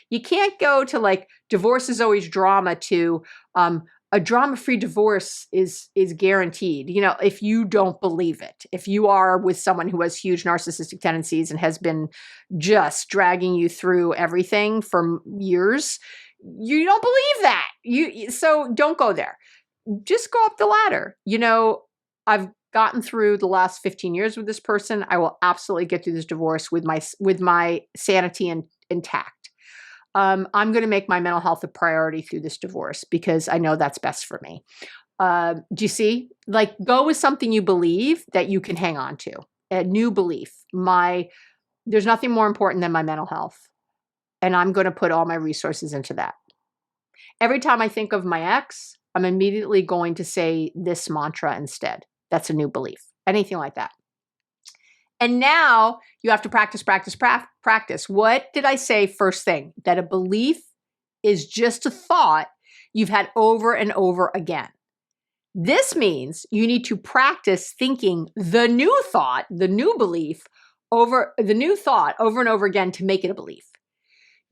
You can't go to like divorce is always drama to a drama-free divorce is guaranteed, if you don't believe it. If you are with someone who has huge narcissistic tendencies and has been just dragging you through everything for years, you don't believe that. So don't go there. Just go up the ladder. I've gotten through the last 15 years with this person. I will absolutely get through this divorce with my sanity intact. I'm going to make my mental health a priority through this divorce because I know that's best for me. Do you see? Like, go with something you believe that you can hang on to. A new belief. There's nothing more important than my mental health. And I'm going to put all my resources into that. Every time I think of my ex, I'm immediately going to say this mantra instead. That's a new belief. Anything like that. And now you have to practice. What did I say first thing? That a belief is just a thought you've had over and over again. This means you need to practice thinking the new thought, the new belief, over and over again to make it a belief.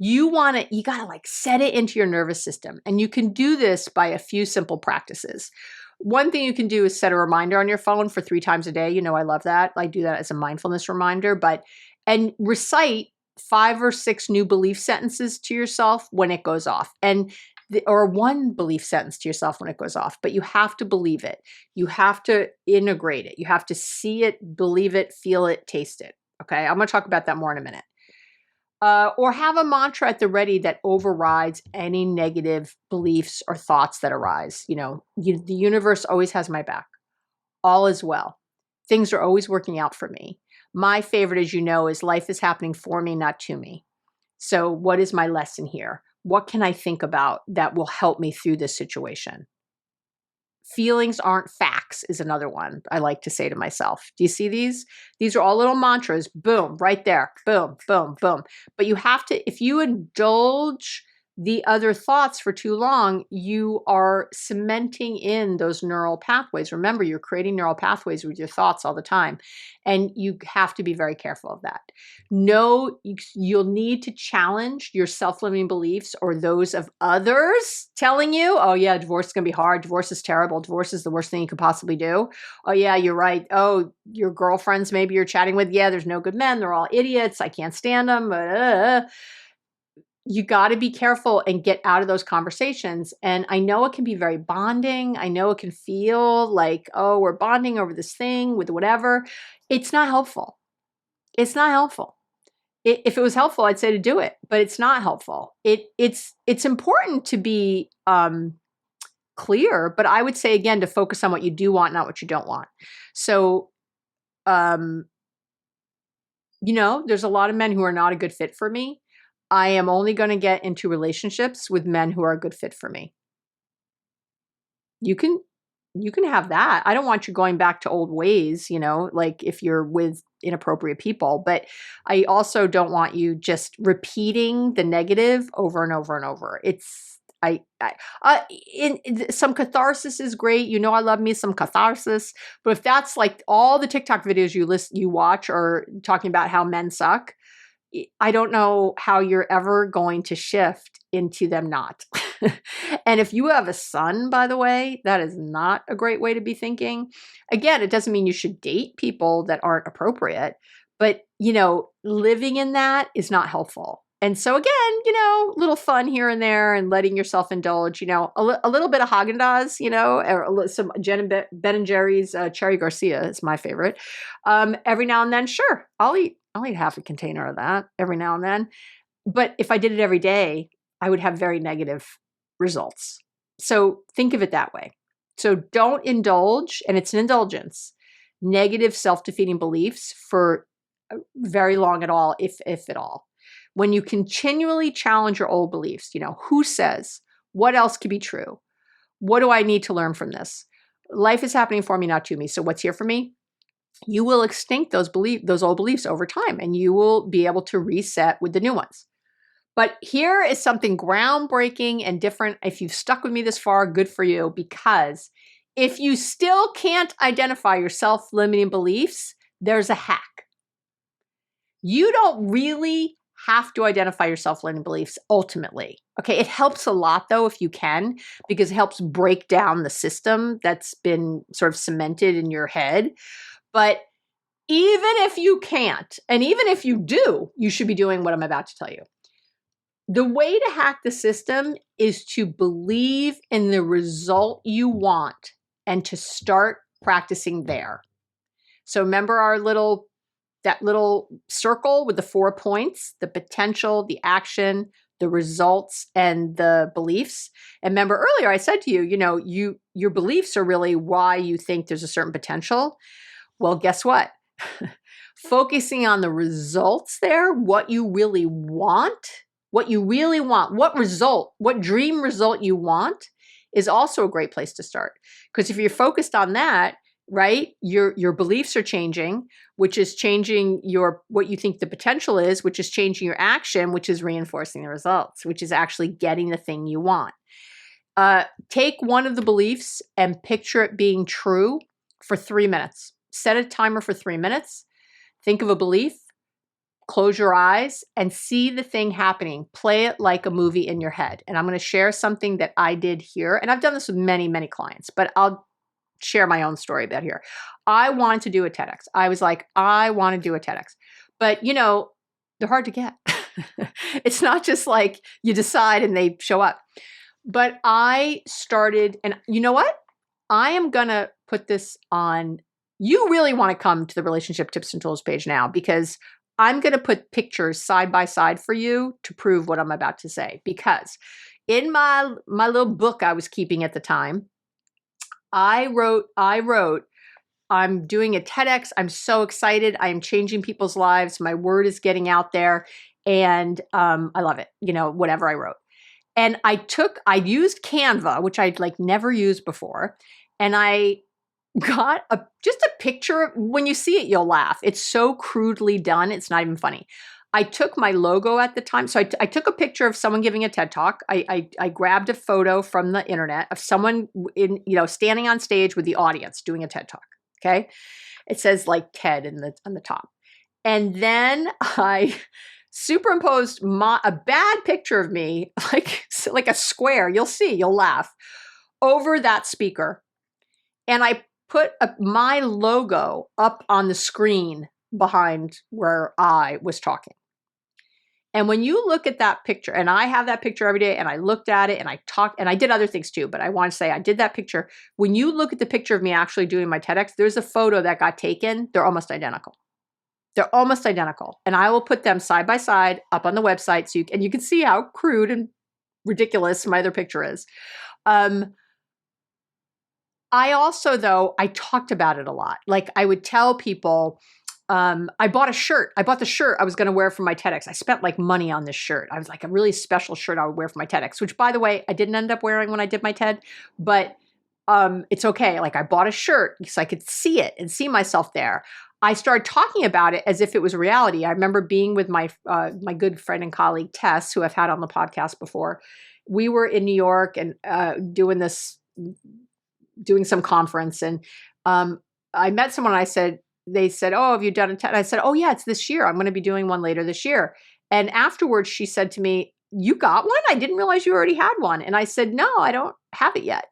You got to like set it into your nervous system. And you can do this by a few simple practices. One thing you can do is set a reminder on your phone for 3 times a day. I love that. I do that as a mindfulness reminder, and recite 5 or 6 new belief sentences to yourself when it goes off. Or one belief sentence to yourself when it goes off, but you have to believe it. You have to integrate it. You have to see it, believe it, feel it, taste it. Okay. I'm going to talk about that more in a minute. Or have a mantra at the ready that overrides any negative beliefs or thoughts that arise. The universe always has my back. All is well. Things are always working out for me. My favorite, as you know, is life is happening for me, not to me. So what is my lesson here? What can I think about that will help me through this situation? Feelings aren't facts is another one I like to say to myself. Do you see these? These are all little mantras. Boom, right there. Boom, boom, boom. But you have to, if you indulge the other thoughts for too long, you are cementing in those neural pathways. Remember, you're creating neural pathways with your thoughts all the time. And you have to be very careful of that. No, you'll need to challenge your self-limiting beliefs or those of others telling you, oh yeah, divorce is going to be hard. Divorce is terrible. Divorce is the worst thing you could possibly do. Oh yeah, you're right. Oh, your girlfriends maybe you're chatting with, yeah, there's no good men. They're all idiots. I can't stand them. You got to be careful and get out of those conversations. And I know it can be very bonding. I know it can feel like, oh, we're bonding over this thing with whatever. It's not helpful. It's not helpful. If it was helpful, I'd say to do it, but it's not helpful. It's important to be clear, but I would say again to focus on what you do want, not what you don't want. So, um, there's a lot of men who are not a good fit for me. I am only going to get into relationships with men who are a good fit for me. You can have that. I don't want you going back to old ways, like if you're with inappropriate people, but I also don't want you just repeating the negative over and over and over. Some catharsis is great. I love me some catharsis, but if that's like all the TikTok videos you watch are talking about how men suck, I don't know how you're ever going to shift into them not. And if you have a son, by the way, that is not a great way to be thinking. Again, it doesn't mean you should date people that aren't appropriate, but living in that is not helpful. And so again, little fun here and there and letting yourself indulge, a little bit of Haagen-Dazs, or some Ben and Jerry's Cherry Garcia is my favorite. Every now and then, sure, I'll eat half a container of that every now and then. But if I did it every day, I would have very negative results. So think of it that way. So don't indulge, and it's an indulgence, negative self-defeating beliefs for very long at all, if at all. When you continually challenge your old beliefs, who says, what else could be true? What do I need to learn from this? Life is happening for me, not to me. So what's here for me? You will extinct those old beliefs over time, and you will be able to reset with the new ones. But here is something groundbreaking and different. If you've stuck with me this far, good for you, because if you still can't identify your self-limiting beliefs, there's a hack. You don't really have to identify your self-limiting beliefs ultimately. Okay, it helps a lot though if you can, because it helps break down the system that's been sort of cemented in your head. But even if you can't, and even if you do, you should be doing what I'm about to tell you. The way to hack the system is to believe in the result you want and to start practicing there. So remember that little circle with the 4 points, the potential, the action, the results, and the beliefs. And remember earlier I said to you, your beliefs are really why you think there's a certain potential. Well, guess what? Focusing on the results there, what you really want, what dream result you want is also a great place to start. Because if you're focused on that, right, your beliefs are changing, which is changing what you think the potential is, which is changing your action, which is reinforcing the results, which is actually getting the thing you want. Take one of the beliefs and picture it being true for 3 minutes. Set a timer for 3 minutes. Think of a belief, close your eyes, and see the thing happening. Play it like a movie in your head. And I'm going to share something that I did here. And I've done this with many, many clients, but I'll share my own story about here. I wanted to do a TEDx. I was like, I want to do a TEDx. But, they're hard to get. It's not just like you decide and they show up. But I started, and you know what? I am going to put this on. You really want to come to the Relationship Tips and Tools page now, because I'm going to put pictures side by side for you to prove what I'm about to say. Because in my little book I was keeping at the time, I wrote, I'm doing a TEDx. I'm so excited. I am changing people's lives. My word is getting out there, and I love it. Whatever I wrote. And I used Canva, which I'd never used before. And I got just a picture. When you see it, you'll laugh. It's so crudely done. It's not even funny. I took my logo at the time. So I took a picture of someone giving a TED Talk. I grabbed a photo from the internet of someone standing on stage with the audience doing a TED Talk. Okay. It says TED on the top. And then I superimposed a bad picture of me, like a square, you'll laugh, over that speaker. And I put my logo up on the screen behind where I was talking. And when you look at that picture, and I have that picture every day, and I looked at it, and I talked, and I did other things too, but I want to say I did that picture. When you look at the picture of me actually doing my TEDx, there's a photo that got taken. They're almost identical. They're almost identical. And I will put them side by side up on the website so you can see how crude and ridiculous my other picture is. I also, though, I talked about it a lot. Like I would tell people, I bought a shirt. I bought the shirt I was going to wear for my TEDx. I spent like money on this shirt. I was like a really special shirt I would wear for my TEDx, which by the way, I didn't end up wearing when I did my TED, but it's okay. Like I bought a shirt because I could see it and see myself there. I started talking about it as if it was reality. I remember being with my good friend and colleague Tess, who I've had on the podcast before. We were in New York and doing some conference, and I met someone. And they said, "Oh, have you done a TED?" I said, "Oh yeah, it's this year. I'm going to be doing one later this year." And afterwards, she said to me, "You got one? I didn't realize you already had one." And I said, "No, I don't have it yet."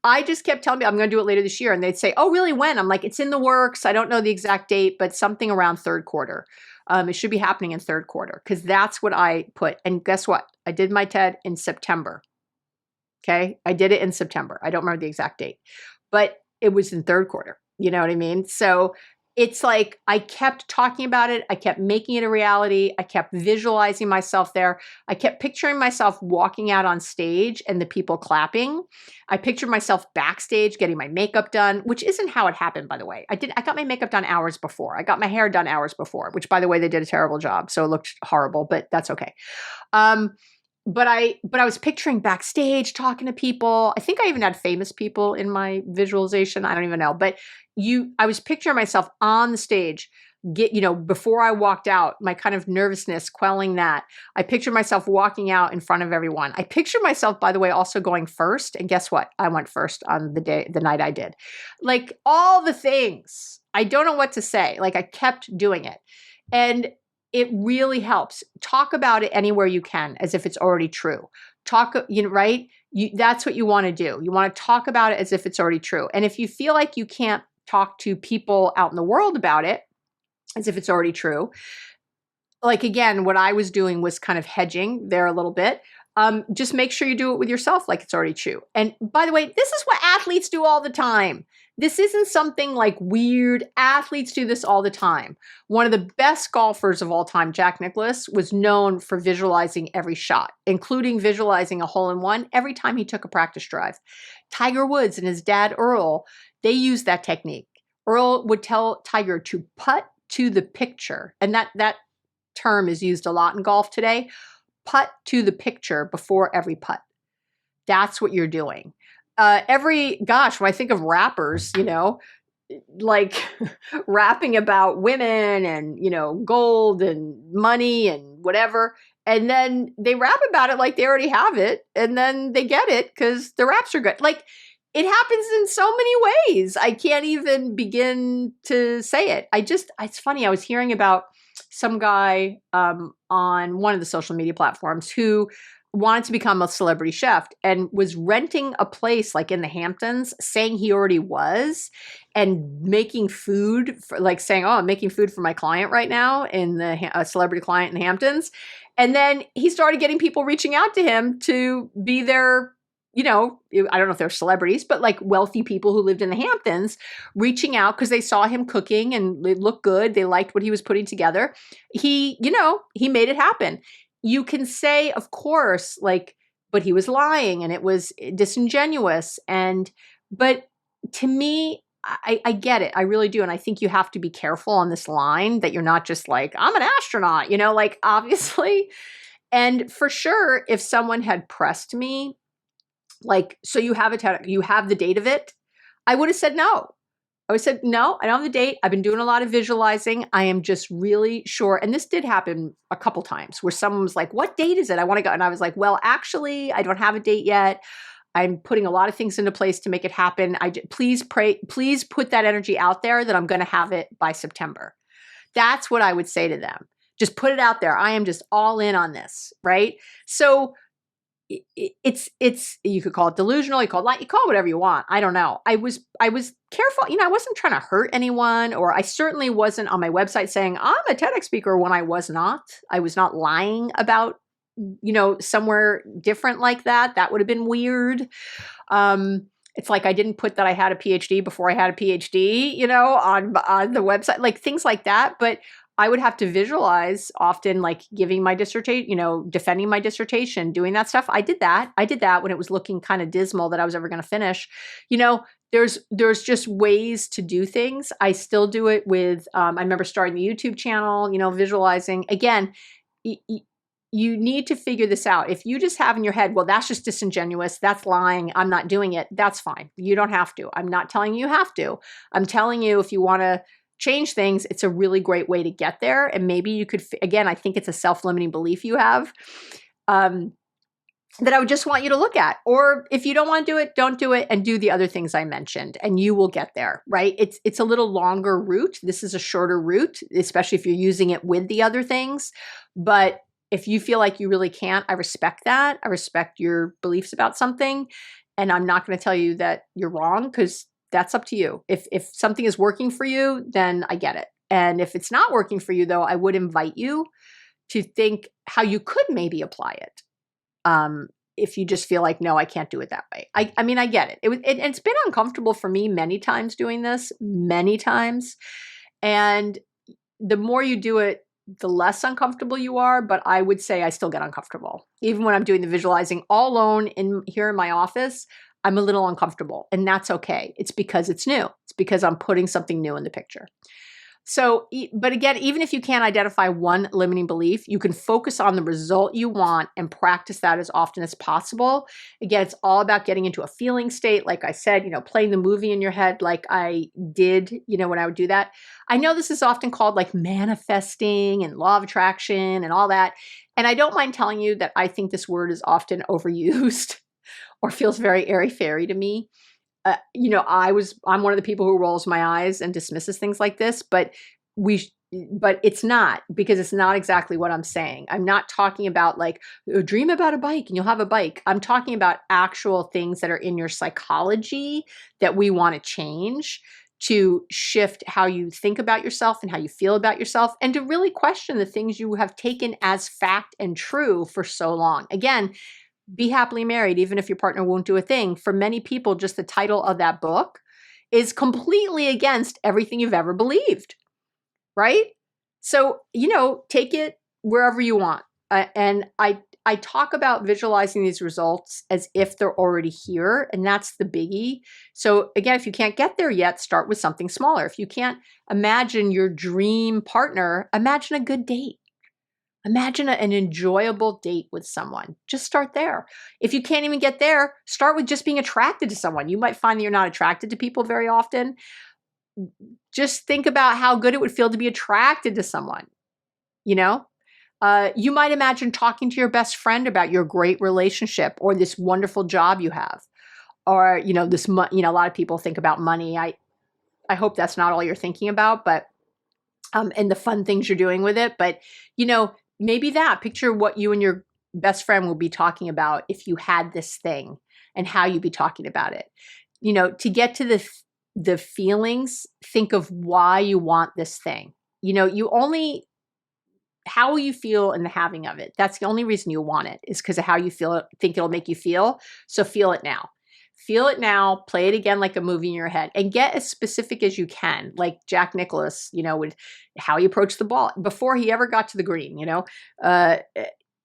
I just kept telling me I'm going to do it later this year. And they'd say, "Oh, really? When?" I'm like, "It's in the works. I don't know the exact date, but something around third quarter. It should be happening in third quarter," because that's what I put. And guess what? I did my TED in September. Okay. I did it in September. I don't remember the exact date, but it was in third quarter. You know what I mean? So it's like I kept talking about it. I kept making it a reality. I kept visualizing myself there. I kept picturing myself walking out on stage and the people clapping. I pictured myself backstage getting my makeup done, which isn't how it happened, by the way. I got my makeup done hours before. I got my hair done hours before, which by the way, they did a terrible job. So it looked horrible, but that's okay. But I was picturing backstage talking to people. I think I even had famous people in my visualization. I don't even know. But I was picturing myself on the stage, before I walked out, my kind of nervousness, quelling that. I pictured myself walking out in front of everyone. I pictured myself, by the way, also going first. And guess what? I went first on the night I did. Like all the things. I don't know what to say. Like I kept doing it. And it really helps. Talk about it anywhere you can as if it's already true. Right? That's what you want to do. You want to talk about it as if it's already true. And if you feel like you can't talk to people out in the world about it as if it's already true, like again, what I was doing was kind of hedging there a little bit. Just make sure you do it with yourself like it's already true. And by the way, this is what athletes do all the time. This isn't something like weird. Athletes do this all the time. One of the best golfers of all time, Jack Nicklaus, was known for visualizing every shot, including visualizing a hole-in-one every time he took a practice drive. Tiger Woods and his dad, Earl, they used that technique. Earl would tell Tiger to putt to the picture. And that term is used a lot in golf today. Putt to the picture before every putt. That's what you're doing. When I think of rappers, like rapping about women and, gold and money and whatever. And then they rap about it like they already have it. And then they get it because the raps are good. Like it happens in so many ways. I can't even begin to say it. It's funny. I was hearing about some guy on one of the social media platforms who wanted to become a celebrity chef and was renting a place like in the Hamptons, saying he already was, and making food saying, "Oh, I'm making food for my client right now in a celebrity client in the Hamptons." And then he started getting people reaching out to him to be their, I don't know if they're celebrities, but like wealthy people who lived in the Hamptons reaching out because they saw him cooking and it looked good. They liked what he was putting together. He made it happen. You can say, of course, but he was lying and it was disingenuous. But to me, I get it. I really do. And I think you have to be careful on this line that you're not just like, I'm an astronaut, obviously. And for sure, if someone had pressed me, so you have you have the date of it, I would have said no. I would have said, no, I don't have the date. I've been doing a lot of visualizing. I am just really sure. And this did happen a couple times where someone was like, "What date is it? I want to go." And I was like, "Well, actually, I don't have a date yet. I'm putting a lot of things into place to make it happen. Please put that energy out there that I'm going to have it by September." That's what I would say to them. Just put it out there. I am just all in on this, right? So it's you could call it delusional, you call it whatever you want. I don't know. I was careful. I wasn't trying to hurt anyone, or I certainly wasn't on my website saying I'm a TEDx speaker when I was not. I was not lying about, somewhere different like that. That would have been weird. It's like I didn't put that I had a PhD before I had a PhD, on the website, like things like that. But I would have to visualize often, like giving my dissertation, defending my dissertation, doing that stuff. I did that. I did that when it was looking kind of dismal that I was ever going to finish. There's just ways to do things. I still do it with, I remember starting the YouTube channel, visualizing. Again, you need to figure this out. If you just have in your head, well, that's just disingenuous, that's lying, I'm not doing it, that's fine. You don't have to. I'm not telling you have to. I'm telling you, if you want to change things, it's a really great way to get there. And maybe you could, again, I think it's a self-limiting belief you have that I would just want you to look at. Or if you don't want to do it, don't do it, and do the other things I mentioned, and you will get there, right? It's a little longer route. This is a shorter route, especially if you're using it with the other things. But if you feel like you really can't, I respect that. I respect your beliefs about something. And I'm not going to tell you that you're wrong, because that's up to you. If something is working for you, then I get it. And if it's not working for you, though, I would invite you to think how you could maybe apply it. If you just feel like, no, I can't do it that way. I mean, I get it. It's been uncomfortable for me many times doing this, many times. And the more you do it, the less uncomfortable you are. But I would say I still get uncomfortable. Even when I'm doing the visualizing all alone here in my office, I'm a little uncomfortable, and that's okay. It's because it's new. It's because I'm putting something new in the picture. So, but again, even if you can't identify one limiting belief, you can focus on the result you want and practice that as often as possible. Again, it's all about getting into a feeling state. Like I said, playing the movie in your head, like I did, when I would do that. I know this is often called like manifesting and law of attraction and all that. And I don't mind telling you that I think this word is often overused or feels very airy-fairy to me. I'm one of the people who rolls my eyes and dismisses things like this, but it's not, because it's not exactly what I'm saying. I'm not talking about like dream about a bike and you'll have a bike. I'm talking about actual things that are in your psychology that we want to change, to shift how you think about yourself and how you feel about yourself, and to really question the things you have taken as fact and true for so long. Again, Be Happily Married, even if your partner won't do a thing. For many people, just the title of that book is completely against everything you've ever believed, right? So, take it wherever you want. And I talk about visualizing these results as if they're already here, and that's the biggie. So again, if you can't get there yet, start with something smaller. If you can't imagine your dream partner, imagine a good date. Imagine an enjoyable date with someone. Just start there. If you can't even get there, start with just being attracted to someone. You might find that you're not attracted to people very often. Just think about how good it would feel to be attracted to someone. You might imagine talking to your best friend about your great relationship or this wonderful job you have, or a lot of people think about money. I hope that's not all you're thinking about, but and the fun things you're doing with it. But maybe picture what you and your best friend will be talking about if you had this thing, and how you'd be talking about it. To get to the feelings, think of why you want this thing. How will you feel in the having of it? That's the only reason you want it, is because of how you think it'll make you feel. So feel it now. Feel it now, play it again like a movie in your head, and get as specific as you can. Like Jack Nicklaus, with how he approached the ball before he ever got to the green,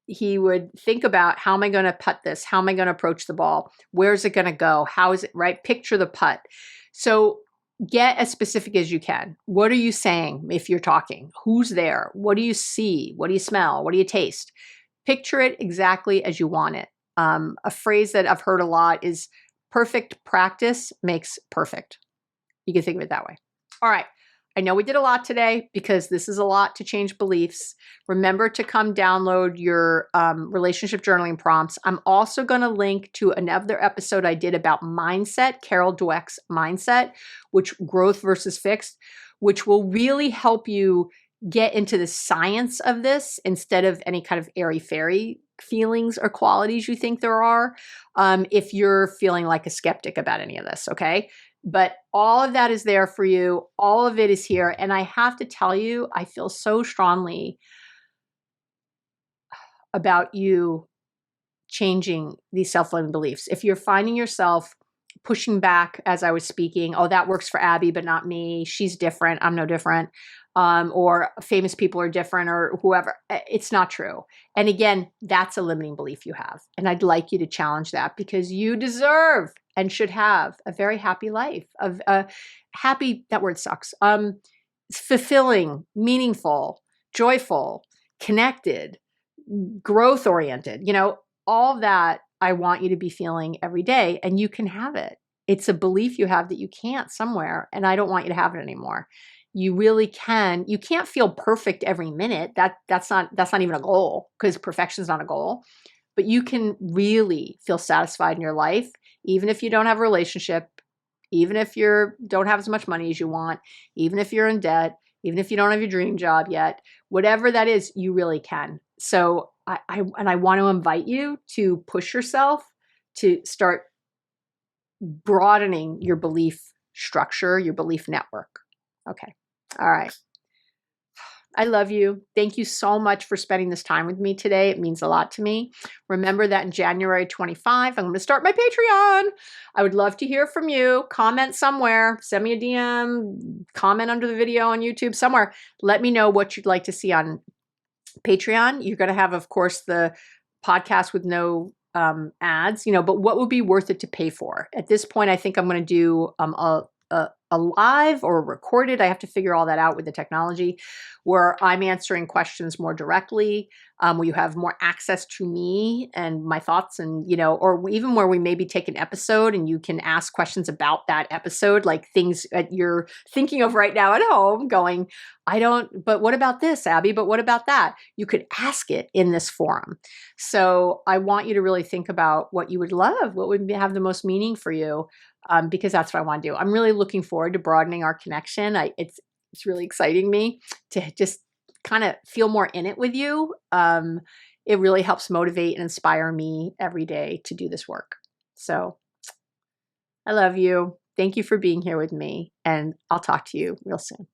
he would think about, how am I going to putt this? How am I going to approach the ball? Where's it going to go? How is it, right? Picture the putt. So get as specific as you can. What are you saying if you're talking? Who's there? What do you see? What do you smell? What do you taste? Picture it exactly as you want it. A phrase that I've heard a lot is, perfect practice makes perfect. You can think of it that way. All right. I know we did a lot today, because this is a lot to change beliefs. Remember to come download your relationship journaling prompts. I'm also going to link to another episode I did about mindset, Carol Dweck's mindset, which growth versus fixed, which will really help you get into the science of this instead of any kind of airy-fairy feelings or qualities you think there are, if you're feeling like a skeptic about any of this, okay? But all of that is there for you. All of it is here. And I have to tell you, I feel so strongly about you changing these self-limiting beliefs. If you're finding yourself pushing back as I was speaking. Oh, that works for Abby, but not me. She's different. I'm no different. Or famous people are different or whoever. It's not true. And again, that's a limiting belief you have. And I'd like you to challenge that because you deserve and should have a very happy life of happy. That word sucks. Fulfilling, meaningful, joyful, connected, growth oriented, all that I want you to be feeling every day, and you can have it. It's a belief you have that you can't somewhere, and I don't want you to have it anymore. You really can. You can't feel perfect every minute. That's not even a goal, because perfection is not a goal. But you can really feel satisfied in your life, even if you don't have a relationship, even if you don't have as much money as you want, even if you're in debt, even if you don't have your dream job yet, whatever that is, you really can. So I want to invite you to push yourself to start broadening your belief structure, your belief network. Okay. All right. I love you. Thank you so much for spending this time with me today. It means a lot to me. Remember that in January 25, I'm going to start my Patreon. I would love to hear from you. Comment somewhere. Send me a DM. Comment under the video on YouTube somewhere. Let me know what you'd like to see on Patreon. You're going to have, of course, the podcast with no ads, but what would be worth it to pay for? At this point, I think I'm going to do a live or recorded. I have to figure all that out with the technology, where I'm answering questions more directly, where you have more access to me and my thoughts, and or even where we maybe take an episode and you can ask questions about that episode, like things that you're thinking of right now at home, going, but what about this, Abby? But what about that? You could ask it in this forum. So I want you to really think about what you would love, what would have the most meaning for you. Because that's what I want to do. I'm really looking forward to broadening our connection. It's really exciting me to just kind of feel more in it with you. It really helps motivate and inspire me every day to do this work. So I love you. Thank you for being here with me, and I'll talk to you real soon.